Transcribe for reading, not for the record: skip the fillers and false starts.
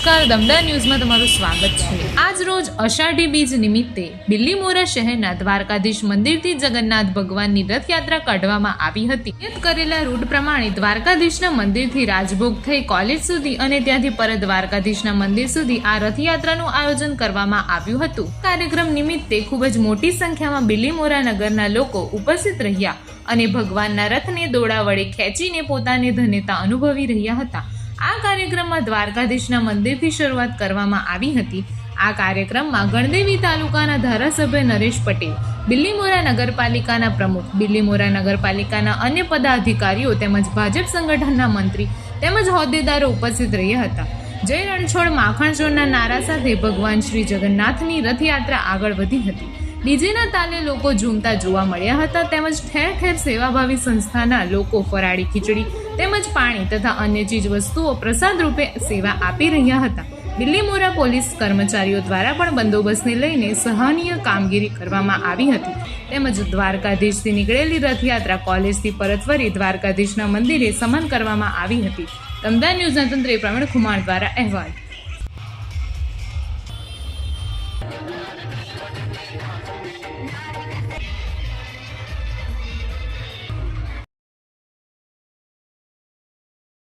નમસ્કાર, દમદાર ન્યૂઝમાં તમારું સ્વાગત છે। આજ રોજ અષાઢી બીજ નિમિત્તે બિલ્લીમોરા શહેરના દ્વારકાધીશ મંદિરથી જગન્નાથ ભગવાનની રથયાત્રા કાઢવામાં આવી હતી। નિયત કરેલા રૂટ પ્રમાણે દ્વારકાધીશના મંદિરથી રાજભોગ થઈ કોલેજ સુધી અને ત્યાંથી પરત દ્વારકાધીશના મંદિર સુધી આ રથયાત્રાનું આયોજન કરવામાં આવ્યું હતું। કાર્યક્રમ નિમિત્તે ખૂબ જ મોટી સંખ્યામાં બિલ્લીમોરા નગરના લોકો ઉપસ્થિત રહ્યા અને ભગવાનના રથને દોડા વડે ખેંચીને પોતાની ધન્યતા અનુભવી રહ્યા હતા। આ કાર્યક્રમમાં દ્વારકાધીશના મંદિરથી શરૂઆત કરવામાં આવી હતી। આ કાર્યક્રમમાં ગણદેવી તાલુકાના ધારાસભ્ય નરેશ પટેલ, બિલ્લીમોરા નગરપાલિકાના પ્રમુખ, બિલ્લીમોરા નગરપાલિકાના અન્ય પદાધિકારીઓ તેમજ ભાજપ સંગઠનના મંત્રી તેમજ હોદ્દેદારો ઉપસ્થિત રહ્યા હતા। જય રણછોડ માખણ ચોરના નારા સાથે ભગવાન શ્રી જગન્નાથની રથયાત્રા આગળ વધી હતી। ડીજેના તાલે લોકો ઝૂમતા જોવા મળ્યા હતા તેમજ ઠેર ઠેર સેવાભાવી સંસ્થાના લોકો ફરાળી ખીચડી તેમજ પાણી તથા અન્ય ચીજ વસ્તુઓ પ્રસાદ રૂપે સેવા આપી રહ્યા હતા। બિલ્લીમોરા પોલીસ કર્મચારીઓ દ્વારા પણ બંદોબસ્તને લઈને સરાહનીય કામગીરી કરવામાં આવી હતી તેમજ દ્વારકાધીશથી નીકળેલી રથયાત્રા કોલેજથી પરત ફરી દ્વારકાધીશના મંદિરે સમન કરવામાં આવી હતી। દમદાર ન્યૂઝના તંત્રે પ્રવીણ કુમાર દ્વારા અહેવાલ।